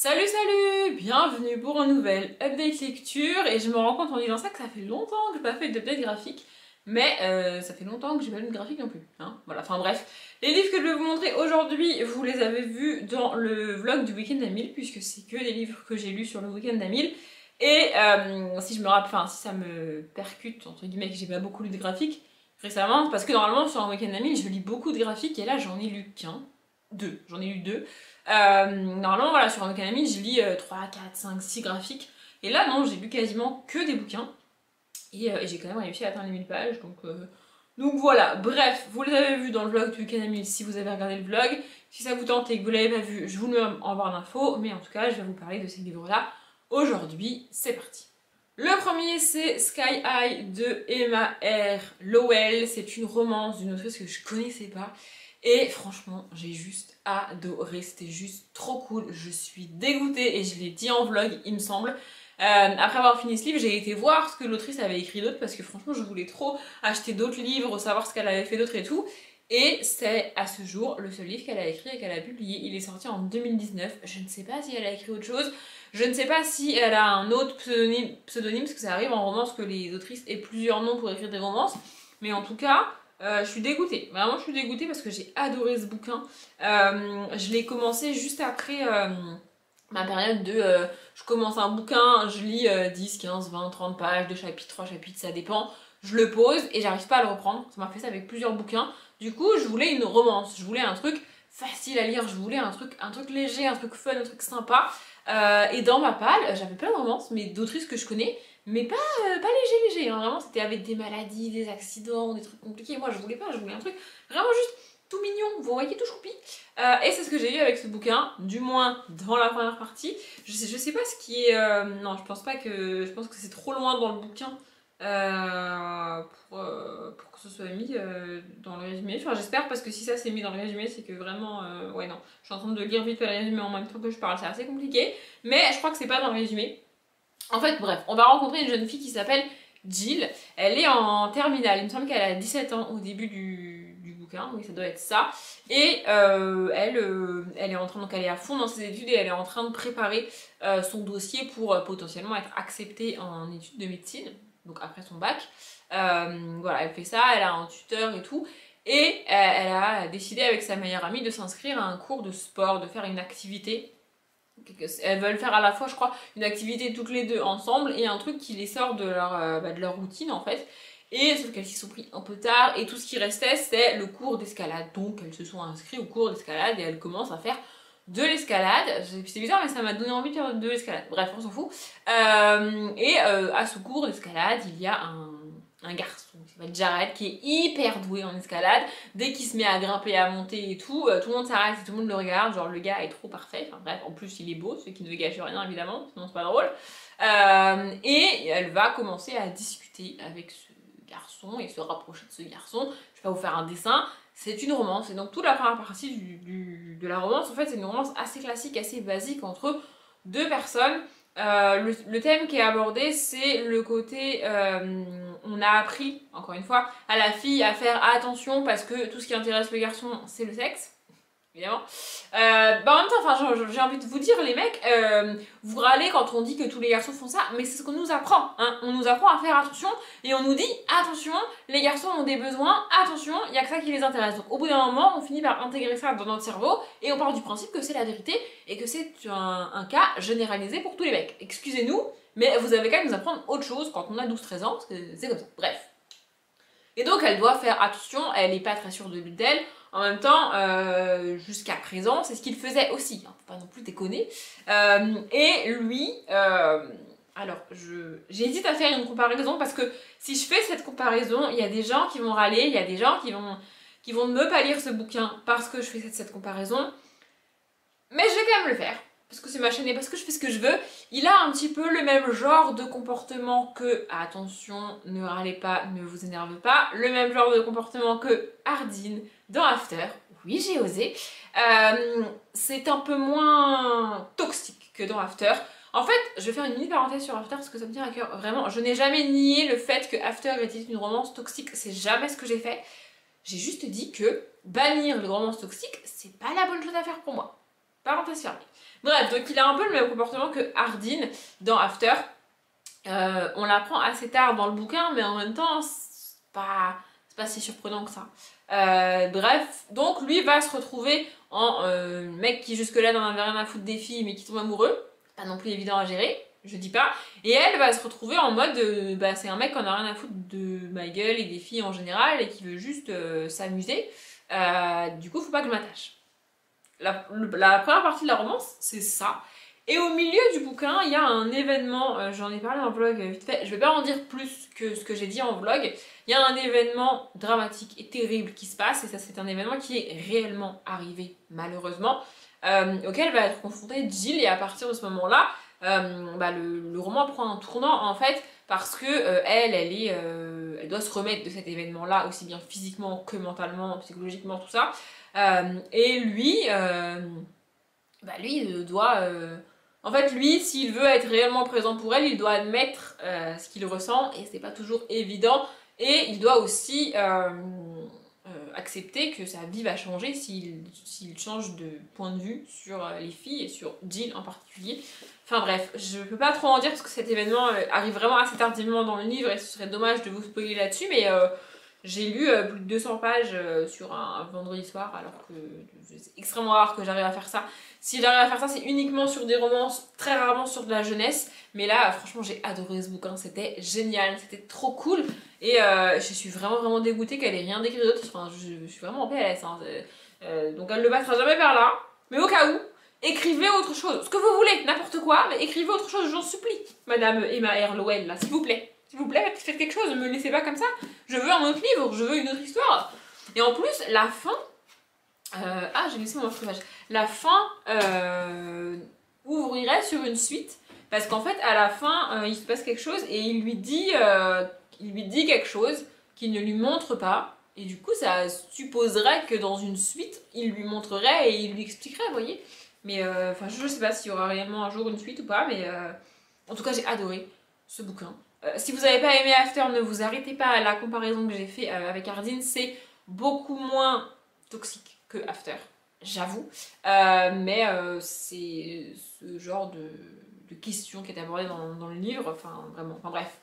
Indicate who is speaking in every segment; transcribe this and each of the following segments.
Speaker 1: Salut salut, bienvenue pour un nouvel update lecture et je me rends compte en disant ça que ça fait longtemps que j'ai pas fait d'update graphique, mais ça fait longtemps que j'ai pas lu de graphique non plus, hein. Voilà, enfin bref. Les livres que je vais vous montrer aujourd'hui, vous les avez vus dans le vlog du week-end d'Amil, puisque c'est que des livres que j'ai lus sur le week-end d'Amil. Et si je me rappelle, enfin si ça me percute, entre guillemets, que j'ai pas beaucoup lu de graphiques récemment, parce que normalement sur un week-end d'Amil, je lis beaucoup de graphiques et là j'en ai lu qu'un. J'en ai lu deux. Normalement, voilà, sur un Academy, je lis 3, 4, 5, 6 graphiques. Et là, non, j'ai lu quasiment que des bouquins. Et j'ai quand même réussi à atteindre les 1000 pages. Donc voilà, bref, vous les avez vus dans le vlog du Academy si vous avez regardé le vlog. Si ça vous tente et que vous l'avez pas vu, je vous le mets en barre d'infos. Mais en tout cas, je vais vous parler de ces livres-là aujourd'hui. C'est parti. Le premier, c'est Sky High de Emma R. Lowell. C'est une romance d'une autrice que je connaissais pas. Et franchement, j'ai juste adoré, c'était juste trop cool, je suis dégoûtée et je l'ai dit en vlog, il me semble. Après avoir fini ce livre, j'ai été voir ce que l'autrice avait écrit d'autre parce que franchement, je voulais trop acheter d'autres livres, savoir ce qu'elle avait fait d'autre et tout. Et c'est à ce jour le seul livre qu'elle a écrit et qu'elle a publié. Il est sorti en 2019, je ne sais pas si elle a écrit autre chose, je ne sais pas si elle a un autre pseudonyme parce que ça arrive en romance que les autrices aient plusieurs noms pour écrire des romances. Mais en tout cas... je suis dégoûtée, vraiment je suis dégoûtée parce que j'ai adoré ce bouquin. Je l'ai commencé juste après ma période de je commence un bouquin, je lis 10, 15, 20, 30 pages, 2 chapitres, 3 chapitres, ça dépend. Je le pose et j'arrive pas à le reprendre. Ça m'a fait ça avec plusieurs bouquins. Du coup, je voulais une romance, je voulais un truc facile à lire, je voulais un truc léger, un truc fun, un truc sympa. Et dans ma palle, j'avais plein de romances, mais d'autrices que je connais, mais pas léger, hein. Vraiment c'était avec des maladies, des accidents, des trucs compliqués. Moi je voulais pas, je voulais un truc vraiment juste tout mignon, vous voyez, tout choupi. Et c'est ce que j'ai eu avec ce bouquin, du moins dans la première partie. Je sais pas ce qui est... non, je pense que c'est trop loin dans le bouquin pour que ce soit mis dans le résumé. Enfin j'espère, parce que si ça c'est mis dans le résumé, c'est que vraiment... ouais non, je suis en train de lire vite fait le résumé en même temps que je parle, c'est assez compliqué. Mais je crois que c'est pas dans le résumé. En fait, bref, on va rencontrer une jeune fille qui s'appelle Jill. Elle est en terminale, il me semble qu'elle a 17 ans au début du bouquin, oui ça doit être ça. Et elle est en train, donc elle est à fond dans ses études et elle est en train de préparer son dossier pour potentiellement être acceptée en études de médecine, donc après son bac. Voilà, elle fait ça, elle a un tuteur et tout. Et elle a décidé avec sa meilleure amie de s'inscrire à un cours de sport, de faire une activité. Elles veulent faire à la fois, je crois, une activité toutes les deux ensemble et un truc qui les sort de leur routine en fait. Et sauf qu'elles s'y sont pris un peu tard et tout ce qui restait c'est le cours d'escalade. Donc elles se sont inscrites au cours d'escalade et elles commencent à faire de l'escalade. C'est bizarre mais ça m'a donné envie de faire de l'escalade. Bref, on s'en fout. À ce cours d'escalade, il y a un garçon qui s'appelle Jared qui est hyper doué en escalade. Dès qu'il se met à grimper, à monter et tout le monde s'arrête et tout le monde le regarde, genre le gars est trop parfait, enfin bref, en plus il est beau, ce qui ne gâche rien évidemment, sinon c'est pas drôle. Et elle va commencer à discuter avec ce garçon et se rapprocher de ce garçon. Je vais pas vous faire un dessin, c'est une romance, et donc toute la première partie de la romance, en fait c'est une romance assez classique, assez basique entre deux personnes. Le thème qui est abordé, c'est le côté... on a appris, encore une fois, à la fille à faire attention parce que tout ce qui intéresse le garçon, c'est le sexe. Évidemment. En même temps, enfin, j'ai envie de vous dire, les mecs, vous râlez quand on dit que tous les garçons font ça, mais c'est ce qu'on nous apprend, hein. On nous apprend à faire attention et on nous dit attention, les garçons ont des besoins, attention, il n'y a que ça qui les intéresse. Donc au bout d'un moment, on finit par intégrer ça dans notre cerveau et on part du principe que c'est la vérité et que c'est un cas généralisé pour tous les mecs. Excusez-nous, mais vous avez quand même nous apprendre autre chose quand on a 12-13 ans, parce que c'est comme ça. Bref. Et donc elle doit faire attention, elle n'est pas très sûre d'elle. En même temps, jusqu'à présent, c'est ce qu'il faisait aussi, hein, faut pas non plus déconner. Et lui, alors j'hésite à faire une comparaison parce que si je fais cette comparaison, il y a des gens qui vont râler, il y a des gens qui vont ne pas lire ce bouquin parce que je fais cette comparaison. Mais je vais quand même le faire. Parce que c'est ma chaîne et parce que je fais ce que je veux. Il a un petit peu le même genre de comportement que, attention, ne râlez pas, ne vous énervez pas, le même genre de comportement que Ardeen dans After. Oui, j'ai osé. C'est un peu moins toxique que dans After. En fait, je vais faire une mini parenthèse sur After parce que ça me tient à cœur. Vraiment, je n'ai jamais nié le fait que After était une romance toxique. C'est jamais ce que j'ai fait. J'ai juste dit que bannir les romances toxiques, c'est pas la bonne chose à faire pour moi. Parenthèse fermée. Bref, donc il a un peu le même comportement que Hardin dans After. On l'apprend assez tard dans le bouquin, mais en même temps, c'est pas si surprenant que ça. Bref, donc lui va se retrouver en mec qui jusque-là n'en avait rien à foutre des filles, mais qui tombe amoureux. Pas non plus évident à gérer, je dis pas. Et elle va se retrouver en mode, c'est un mec qui en a rien à foutre de ma gueule et des filles en général, et qui veut juste s'amuser. Du coup, faut pas que je m'attache. La première partie de la romance, c'est ça. Et au milieu du bouquin, il y a un événement, j'en ai parlé en vlog vite fait, je vais pas en dire plus que ce que j'ai dit en vlog. Il y a un événement dramatique et terrible qui se passe, et ça c'est un événement qui est réellement arrivé, malheureusement, auquel va être confrontée Jill, et à partir de ce moment-là, le roman prend un tournant en fait, parce que elle doit se remettre de cet événement-là, aussi bien physiquement que mentalement, psychologiquement, tout ça. Et lui, lui doit... En fait, lui, s'il veut être réellement présent pour elle, il doit admettre ce qu'il ressent, et c'est pas toujours évident. Et il doit aussi accepter que sa vie va changer s'il change de point de vue sur les filles, et sur Jill en particulier. Enfin bref, je peux pas trop en dire, parce que cet événement arrive vraiment assez tardivement dans le livre, et ce serait dommage de vous spoiler là-dessus, mais... j'ai lu plus de 200 pages sur un vendredi soir, alors que c'est extrêmement rare que j'arrive à faire ça. Si j'arrive à faire ça, c'est uniquement sur des romances, très rarement sur de la jeunesse. Mais là, franchement, j'ai adoré ce bouquin, c'était génial, c'était trop cool. Et je suis vraiment dégoûtée qu'elle ait rien d'écrit d'autre. Enfin, je suis vraiment en PLS. Hein. Donc elle ne le battra jamais vers là. Mais au cas où, écrivez autre chose. Ce que vous voulez, n'importe quoi, mais écrivez autre chose, j'en supplie. Madame Emma Erlowell, là, s'il vous plaît. S'il vous plaît, faites quelque chose, ne me laissez pas comme ça. Je veux un autre livre, je veux une autre histoire. Et en plus, la fin... j'ai laissé mon fromage. La fin ouvrirait sur une suite. Parce qu'en fait, à la fin, il se passe quelque chose et il lui dit quelque chose qu'il ne lui montre pas. Et du coup, ça supposerait que dans une suite, il lui montrerait et il lui expliquerait, vous voyez. Mais je sais pas s'il y aura réellement un jour une suite ou pas, mais en tout cas, j'ai adoré ce bouquin. Si vous n'avez pas aimé After, ne vous arrêtez pas à la comparaison que j'ai fait avec Hardin, c'est beaucoup moins toxique que After, j'avoue. Mais c'est ce genre de questions qui est abordée dans le livre, enfin vraiment, enfin bref.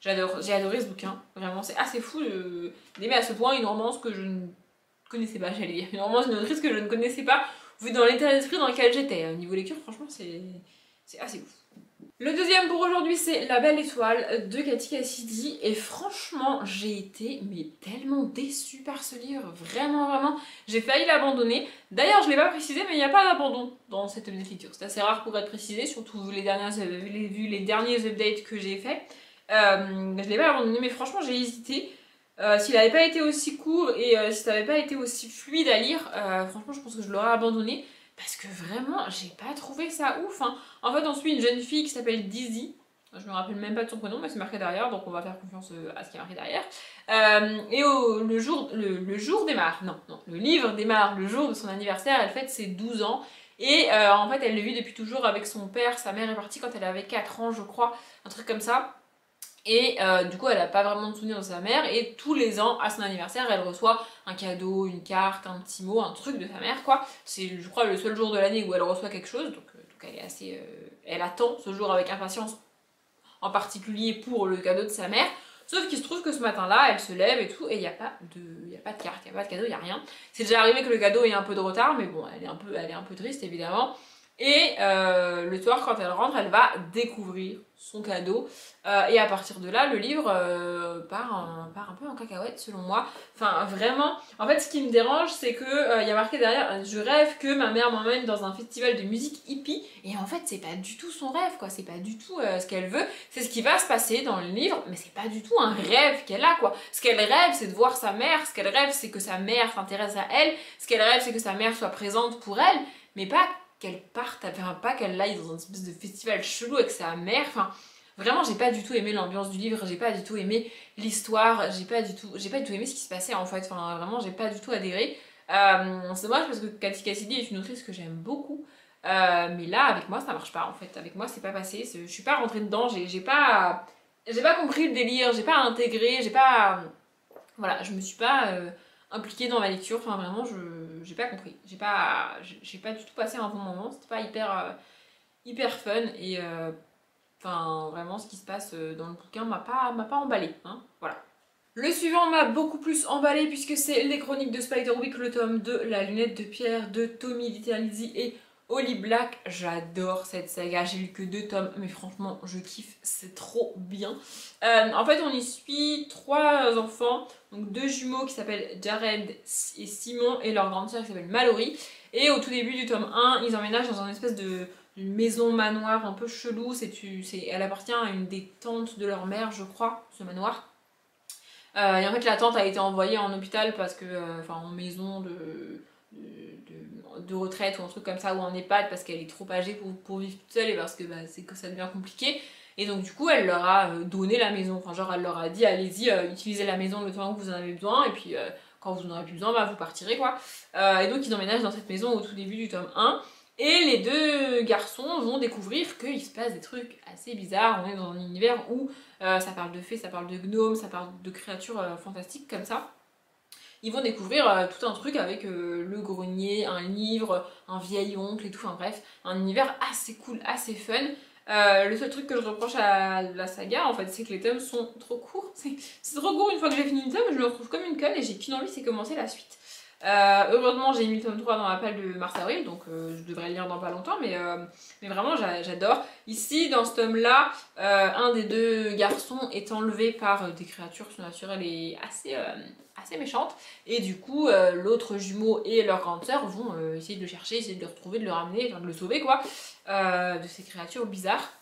Speaker 1: J'ai adoré ce bouquin, vraiment, c'est assez fou d'aimer à ce point une romance que je ne connaissais pas, j'allais dire. Une romance d'une autrice que je ne connaissais pas, vu dans l'état d'esprit dans lequel j'étais. Au niveau lecture, franchement, c'est assez ouf. Le deuxième pour aujourd'hui, c'est La Belle Étoile de Cathy Cassidy, et franchement j'ai été tellement déçue par ce livre, vraiment, j'ai failli l'abandonner. D'ailleurs je l'ai pas précisé, mais il n'y a pas d'abandon dans cette lecture, c'est assez rare pour être précisé, surtout vu les derniers updates que j'ai fait. Je l'ai pas abandonné, mais franchement j'ai hésité. S'il n'avait pas été aussi court et si ça n'avait pas été aussi fluide à lire, franchement je pense que je l'aurais abandonné. Parce que vraiment, j'ai pas trouvé ça ouf. Hein. En fait, on suit une jeune fille qui s'appelle Dizzy. Je me rappelle même pas de son prénom, mais c'est marqué derrière, donc on va faire confiance à ce qui est marqué derrière. Et le livre démarre le jour de son anniversaire, elle fête ses 12 ans. Et en fait, elle le vit depuis toujours avec son père. Sa mère est partie quand elle avait 4 ans, je crois, un truc comme ça. Et du coup, elle n'a pas vraiment de souvenir de sa mère. Et tous les ans, à son anniversaire, elle reçoit un cadeau, une carte, un petit mot, un truc de sa mère, quoi. C'est, je crois, le seul jour de l'année où elle reçoit quelque chose. Donc elle est assez... elle attend ce jour avec impatience, en particulier pour le cadeau de sa mère. Sauf qu'il se trouve que ce matin-là, elle se lève et tout, et il n'y a pas de carte, il n'y a pas de cadeau, il n'y a rien. C'est déjà arrivé que le cadeau ait un peu de retard, mais bon, elle est un peu triste, évidemment. Et le soir, quand elle rentre, elle va découvrir son cadeau. Et à partir de là, le livre part un peu en cacahuète, selon moi. Enfin, vraiment. En fait, ce qui me dérange, c'est que y a marqué derrière, je rêve que ma mère m'emmène dans un festival de musique hippie. Et en fait, c'est pas du tout son rêve, quoi. C'est pas du tout ce qu'elle veut. C'est ce qui va se passer dans le livre, mais c'est pas du tout un rêve qu'elle a, quoi. Ce qu'elle rêve, c'est de voir sa mère. Ce qu'elle rêve, c'est que sa mère s'intéresse à elle. Ce qu'elle rêve, c'est que sa mère soit présente pour elle. Mais pas qu'elle parte, enfin pas qu'elle aille dans un espèce de festival chelou avec sa mère, enfin vraiment j'ai pas du tout aimé l'ambiance du livre, j'ai pas du tout aimé l'histoire, j'ai pas du tout aimé ce qui se passait en fait, enfin vraiment j'ai pas du tout adhéré. C'est dommage parce que Cathy Cassidy est une autrice que j'aime beaucoup, mais là avec moi ça marche pas en fait, avec moi c'est pas passé, je suis pas rentrée dedans, j'ai pas compris le délire, j'ai pas intégré, voilà, je me suis pas impliquée dans ma lecture. Enfin vraiment, j'ai pas compris. J'ai pas du tout passé un bon moment. C'était pas hyper fun et enfin vraiment ce qui se passe dans le bouquin m'a pas emballé. Hein, voilà. Le suivant m'a beaucoup plus emballé puisque c'est les chroniques de Spiderwick, le tome de La lunette de pierre de Tommy Lizzie et Holly Black. J'adore cette saga, j'ai lu que 2 tomes, mais franchement je kiffe, c'est trop bien. En fait on y suit 3 enfants, donc 2 jumeaux qui s'appellent Jared et Simon et leur grande sœur qui s'appelle Mallory. Et au tout début du tome 1, ils emménagent dans une espèce de une maison manoir un peu chelou, elle appartient à une des tantes de leur mère je crois, ce manoir. Et en fait, la tante a été envoyée en hôpital parce que, enfin, en maison de retraite ou un truc comme ça, ou en EHPAD parce qu'elle est trop âgée pour vivre toute seule et parce que bah, c'est que ça devient compliqué. Et donc, du coup, elle leur a donné la maison. Enfin, genre, elle leur a dit, allez-y, utilisez la maison le temps que vous en avez besoin, et puis quand vous n'en aurez plus besoin, bah, vous partirez, quoi. Et donc, ils emménagent dans cette maison au tout début du tome 1. Et les 2 garçons vont découvrir qu'il se passe des trucs assez bizarres. On est dans un univers où ça parle de fées, ça parle de gnomes, ça parle de créatures fantastiques comme ça. Ils vont découvrir tout un truc avec le grenier, un livre, un vieil oncle et tout. Enfin bref, un univers assez cool, assez fun. Le seul truc que je reproche à la saga, en fait, c'est que les tomes sont trop courts. C'est trop court, une fois que j'ai fini le tome, je me retrouve comme une conne et j'ai qu'une envie, c'est commencer la suite. Heureusement j'ai mis le tome 3 dans ma palle de mars-avril, donc je devrais le lire dans pas longtemps, mais vraiment j'adore. Ici, dans ce tome-là, un des 2 garçons est enlevé par des créatures surnaturelles et assez méchantes, et du coup l'autre jumeau et leur grande sœur vont essayer de le chercher, essayer de le retrouver, de le ramener, enfin de le sauver quoi, de ces créatures bizarres.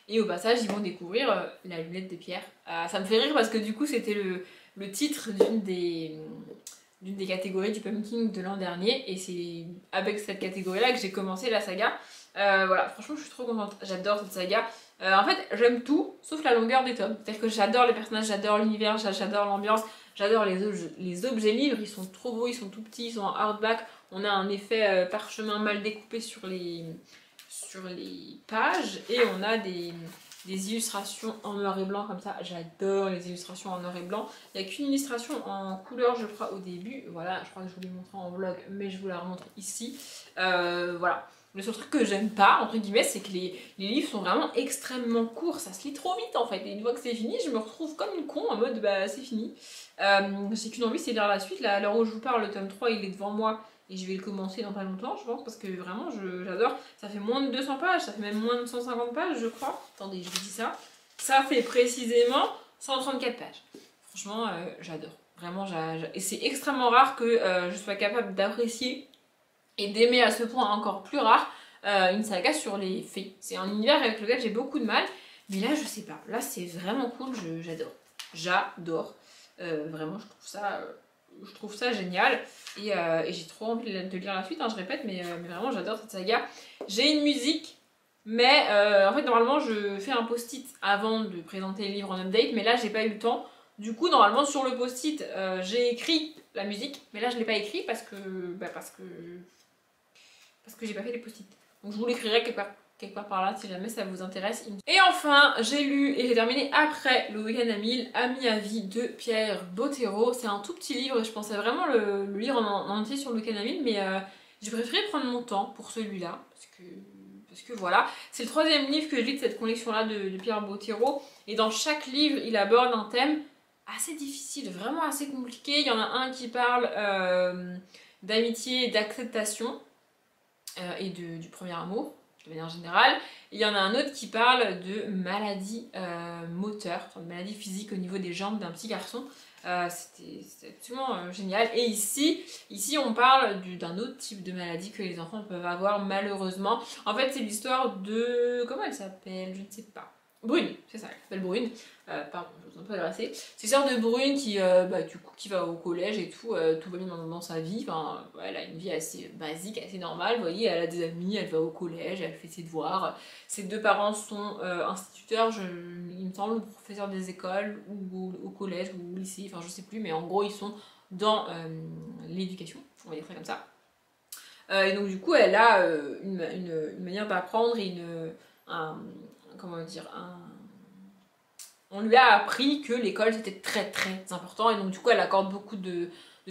Speaker 1: Et au passage, ils vont découvrir la lunette de pierre. Ça me fait rire parce que du coup, c'était le titre d'une des catégories du Pumpkin de l'an dernier, et c'est avec cette catégorie-là que j'ai commencé la saga. Voilà, franchement, je suis trop contente. J'adore cette saga. En fait, j'aime tout, sauf la longueur des tomes. C'est-à-dire que j'adore les personnages, j'adore l'univers, j'adore l'ambiance, j'adore les objets livres. Ils sont trop beaux, ils sont tout petits, ils sont en hardback. On a un effet parchemin mal découpé sur les pages, et on a des illustrations en noir et blanc comme ça. J'adore les illustrations en noir et blanc. Il n'y a qu'une illustration en couleur je crois au début. Voilà, je crois que je vous l'ai montré en vlog, mais je vous la remontre ici. Voilà. Le seul truc que j'aime pas, entre guillemets, c'est que les livres sont vraiment extrêmement courts. Ça se lit trop vite en fait. Et une fois que c'est fini, je me retrouve comme une con en mode bah c'est fini. J'ai qu'une envie, c'est lire la suite. Là, à l'heure où je vous parle, le tome 3 il est devant moi. Et je vais le commencer dans pas longtemps, je pense, parce que vraiment, j'adore. Ça fait moins de 200 pages, ça fait même moins de 150 pages, je crois. Attendez, je vous dis ça. Ça fait précisément 134 pages. Franchement, j'adore. Vraiment, et c'est extrêmement rare que je sois capable d'apprécier et d'aimer à ce point encore plus rare une saga sur les fées. C'est un univers avec lequel j'ai beaucoup de mal, mais là, je sais pas. Là, c'est vraiment cool, j'adore. J'adore. Vraiment, je trouve ça génial. Et j'ai trop envie de lire la suite, hein, je répète, mais vraiment j'adore cette saga. J'ai une musique, mais en fait normalement je fais un post-it avant de présenter les livres en update, mais là j'ai pas eu le temps. Du coup normalement sur le post-it j'ai écrit la musique, mais là je l'ai pas écrit parce que j'ai pas fait les post-it. Donc je vous l'écrirai quelque part par là si jamais ça vous intéresse. Et enfin, j'ai lu et j'ai terminé après le week-end à 1000 Ami à vie de Pierre Bottero. C'est un tout petit livre, je pensais vraiment le lire en entier sur le week-end à 1000, mais j'ai préféré prendre mon temps pour celui-là parce que voilà. C'est le 3e livre que je lis de cette collection-là de Pierre Bottero, et dans chaque livre, il aborde un thème assez difficile, vraiment assez compliqué. Il y en a un qui parle d'amitié et d'acceptation et du premier amour de manière générale. Il y en a un autre qui parle de maladie moteur, de maladie physique au niveau des jambes d'un petit garçon. C'était absolument génial. Et ici on parle d'un autre type de maladie que les enfants peuvent avoir malheureusement. En fait, c'est l'histoire de... Comment elle s'appelle? Je ne sais pas. Brune, c'est ça, elle s'appelle Brune. Pardon, je vous ai un peu agressée. C'est l'histoire de Brune qui, du coup, qui va au collège et tout va bien dans sa vie. Enfin, elle a une vie assez basique, assez normale. Vous voyez, elle a des amis, elle va au collège, elle fait ses devoirs. Ses 2 parents sont instituteurs, il me semble, professeurs des écoles, ou au collège, ou au lycée, enfin je sais plus, mais en gros, ils sont dans l'éducation, on va dire ça comme ça. Et donc, du coup, elle a une manière d'apprendre et comment dire, on lui a appris que l'école c'était très très important et donc du coup elle accorde beaucoup de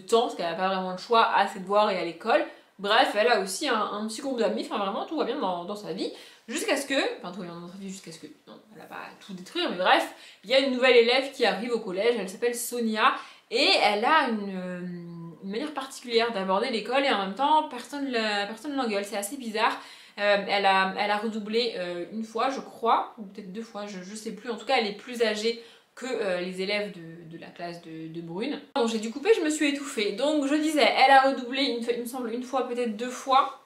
Speaker 1: temps parce qu'elle n'a pas vraiment le choix à ses devoirs et à l'école. Bref, elle a aussi un petit groupe d'amis, enfin vraiment tout va bien dans sa vie. Jusqu'à ce que, enfin tout va bien dans sa vie jusqu'à ce que, non, elle va pas tout détruire, mais bref, il y a une nouvelle élève qui arrive au collège, elle s'appelle Sonia et elle a une manière particulière d'aborder l'école et en même temps personne l'engueule, c'est assez bizarre. Elle a redoublé une fois, je crois, ou peut-être 2 fois, je sais plus. En tout cas, elle est plus âgée que les élèves de la classe de Brune. Donc j'ai dû couper, je me suis étouffée. Donc je disais, elle a redoublé, il me semble, une fois, peut-être 2 fois.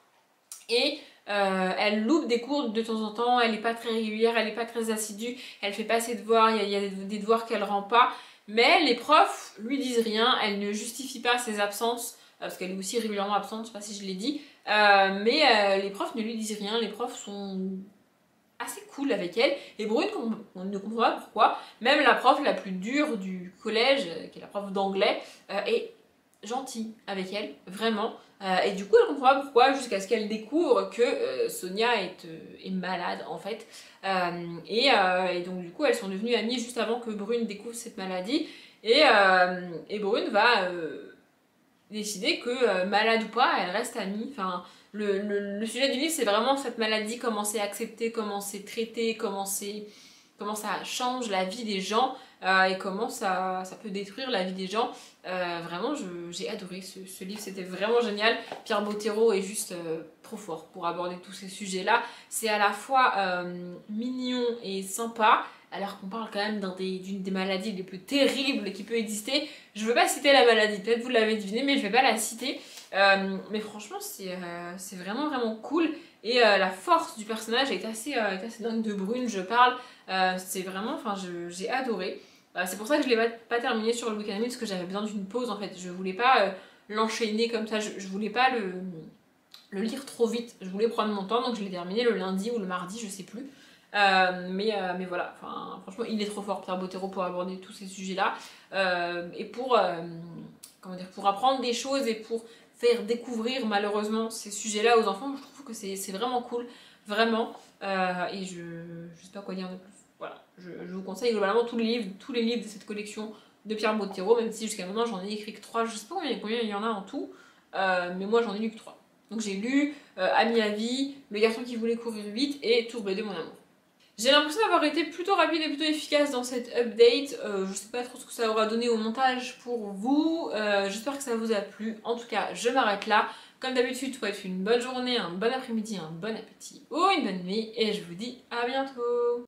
Speaker 1: Et elle loupe des cours de temps en temps, elle n'est pas très régulière, elle n'est pas très assidue, elle fait pas ses devoirs, il y a des devoirs qu'elle rend pas. Mais les profs lui disent rien, elle ne justifie pas ses absences, parce qu'elle est aussi régulièrement absente, je sais pas si je l'ai dit. Mais les profs ne lui disent rien, les profs sont assez cool avec elle. Et Brune, on ne comprend pas pourquoi, même la prof la plus dure du collège, qui est la prof d'anglais, est gentille avec elle, vraiment. Et du coup, elle comprend pas pourquoi, jusqu'à ce qu'elle découvre que Sonia est malade, en fait. Et donc, du coup, elles sont devenues amies juste avant que Brune découvre cette maladie. Et Brune va décider que, malade ou pas, elle reste amie. Enfin, le sujet du livre, c'est vraiment cette maladie, comment c'est accepté, comment c'est traité, comment ça change la vie des gens et comment ça peut détruire la vie des gens. Vraiment, j'ai adoré ce livre, c'était vraiment génial. Pierre Bottero est juste trop fort pour aborder tous ces sujets-là. C'est à la fois mignon et sympa, alors qu'on parle quand même d'une des maladies les plus terribles qui peut exister. Je veux pas citer la maladie, peut-être vous l'avez deviné, mais je vais pas la citer. Mais franchement, c'est vraiment vraiment cool. Et la force du personnage est assez dingue. De Brune, je parle. C'est vraiment, enfin, j'ai adoré. C'est pour ça que je l'ai pas terminé sur le week-end parce que j'avais besoin d'une pause en fait. Je voulais pas l'enchaîner comme ça. Je voulais pas le lire trop vite. Je voulais prendre mon temps, donc je l'ai terminé le lundi ou le mardi, je sais plus. Mais voilà, enfin, franchement, il est trop fort, Pierre Bottero, pour aborder tous ces sujets-là. Et comment dire, pour apprendre des choses et pour faire découvrir malheureusement ces sujets-là aux enfants, je trouve que c'est vraiment cool, vraiment. Et je sais pas quoi dire de plus. Voilà, je vous conseille globalement tous les livres de cette collection de Pierre Bottero, même si jusqu'à maintenant j'en ai écrit que 3, je sais pas combien il y en a en tout, mais moi j'en ai lu que 3. Donc j'ai lu Ami à vie, Le garçon qui voulait courir vite et Tourbé de mon amour. J'ai l'impression d'avoir été plutôt rapide et plutôt efficace dans cette update. Je sais pas trop ce que ça aura donné au montage pour vous. J'espère que ça vous a plu. En tout cas, je m'arrête là. Comme d'habitude, je vous souhaite une bonne journée, un bon après-midi, un bon appétit ou une bonne nuit. Et je vous dis à bientôt.